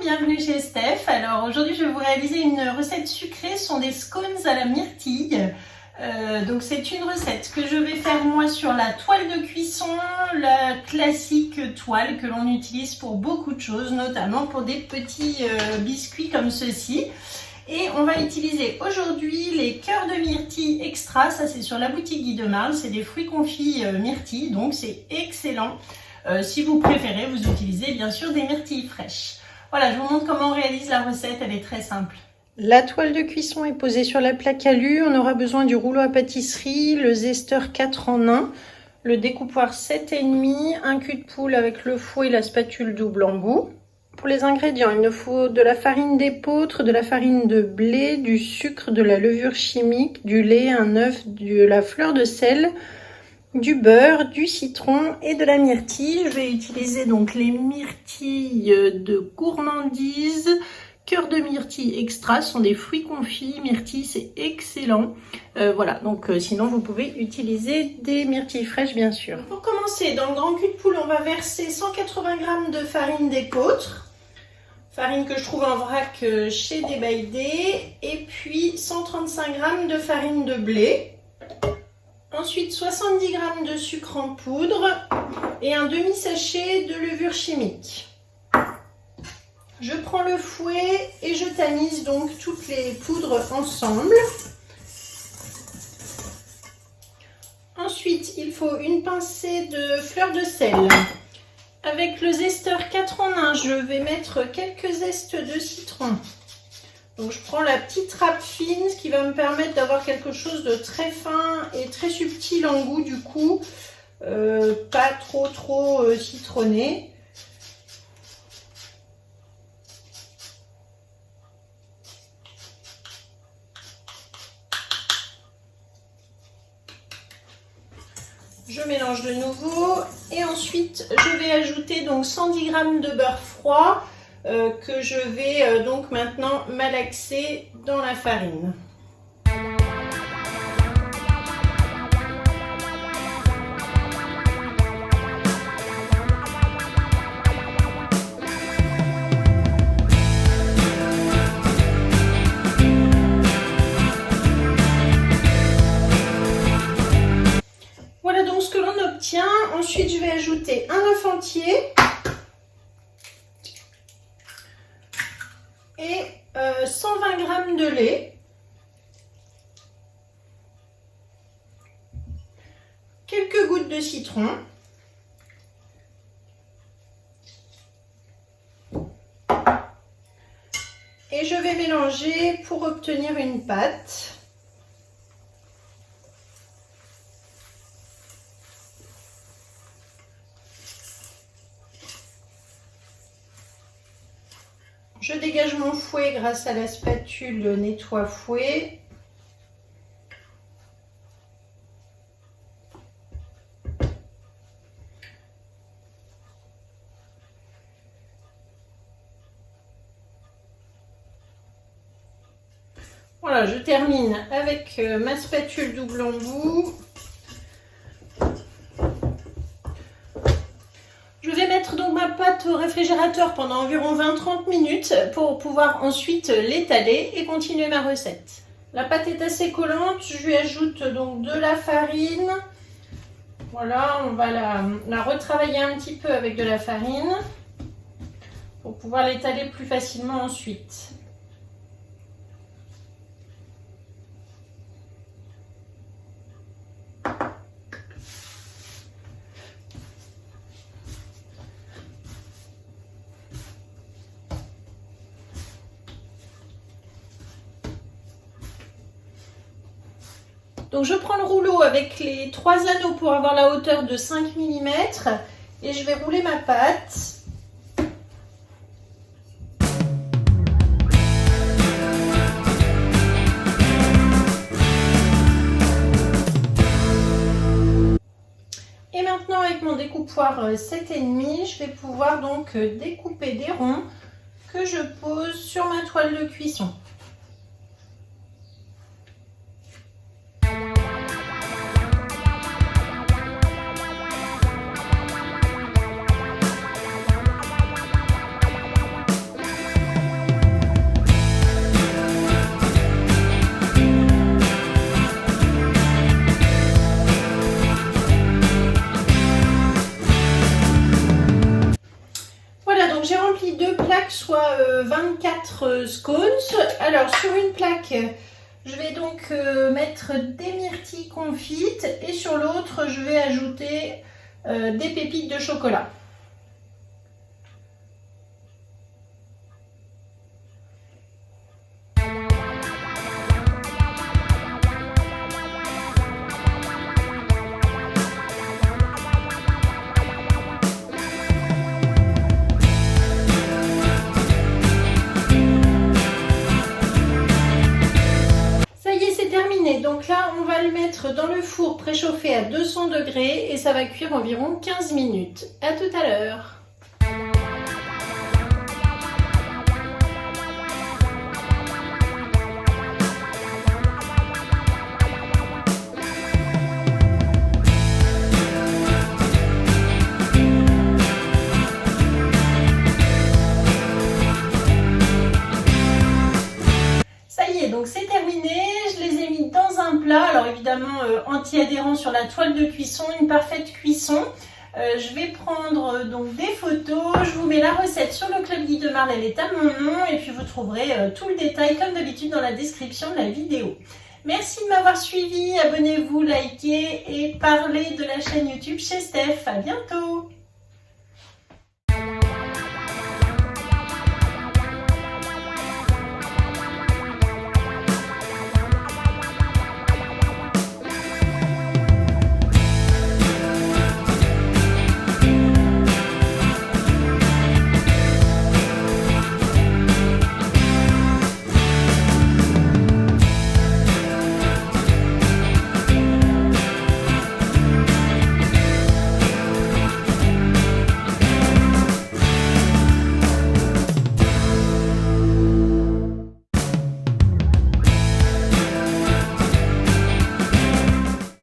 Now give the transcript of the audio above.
bienvenue chez Steph. Alors aujourd'hui je vais vous réaliser une recette sucrée, ce sont des scones à la myrtille. Donc c'est une recette que je vais faire moi sur la toile de cuisson, la classique toile que l'on utilise pour beaucoup de choses, notamment pour des petits biscuits comme ceci. Et on va utiliser aujourd'hui les cœurs de myrtille extra, ça c'est sur la boutique Guy de Marle, c'est des fruits confits myrtille, donc c'est excellent. Si vous préférez, vous utilisez bien sûr des myrtilles fraîches. Voilà, je vous montre comment on réalise la recette, elle est très simple. La toile de cuisson est posée sur la plaque alu. On aura besoin du rouleau à pâtisserie, le zesteur 4 en 1, le découpoir 7,5, un cul de poule avec le fouet et la spatule double embout. Pour les ingrédients, il nous faut de la farine d'épeautre, de la farine de blé, du sucre, de la levure chimique, du lait, un œuf, de la fleur de sel, du beurre, du citron et de la myrtille. Je vais utiliser donc les myrtilles de gourmandise. Cœur de myrtille extra, ce sont des fruits confits. Myrtille, c'est excellent. Voilà, donc sinon vous pouvez utiliser des myrtilles fraîches bien sûr. Pour commencer, dans le grand cul de poule, on va verser 180 g de farine d'épeautre. Farine que je trouve en vrac chez Débaïdé. Et puis 135 g de farine de blé. Ensuite 70 g de sucre en poudre et un demi-sachet de levure chimique. Je prends le fouet et je tamise donc toutes les poudres ensemble. Ensuite, il faut une pincée de fleur de sel. Avec le zesteur 4 en 1, je vais mettre quelques zestes de citron. Donc je prends la petite râpe fine, ce qui va me permettre d'avoir quelque chose de très fin et très subtil en goût du coup. Pas trop citronné. Je mélange de nouveau et ensuite je vais ajouter donc 110 g de beurre froid que je vais donc maintenant malaxer dans la farine. Voilà donc ce que l'on obtient. Ensuite, je vais ajouter un œuf entier et 120 g de lait, quelques gouttes de citron, et je vais mélanger pour obtenir une pâte. Je dégage mon fouet grâce à la spatule nettoie fouet. Voilà, je termine avec ma spatule double embout. Je vais mettre donc ma pâte au réfrigérateur pendant environ 20-30 minutes pour pouvoir ensuite l'étaler et continuer ma recette. La pâte est assez collante, je lui ajoute donc de la farine. Voilà, on va la retravailler un petit peu avec de la farine pour pouvoir l'étaler plus facilement ensuite. Donc je prends le rouleau avec les 3 anneaux pour avoir la hauteur de 5 mm et je vais rouler ma pâte. Et maintenant avec mon découpoir 7,5, je vais pouvoir donc découper des ronds que je pose sur ma toile de cuisson. donc j'ai rempli 2 plaques, soit 24 scones. Alors sur une plaque, je vais donc mettre des myrtilles confites et sur l'autre, je vais ajouter des pépites de chocolat. Donc là, on va le mettre dans le four préchauffé à 200 degrés et ça va cuire environ 15 minutes. À tout à l'heure. Ça y est, donc c'est terminé. Je les ai mis dans un plat, alors évidemment anti-adhérent sur la toile de cuisson, une parfaite cuisson. Je vais prendre donc des photos, je vous mets la recette sur le Club Guide de Marle, elle est à mon nom et puis vous trouverez tout le détail comme d'habitude dans la description de la vidéo. Merci de m'avoir suivi, abonnez-vous, likez et parlez de la chaîne YouTube chez Steph. À bientôt!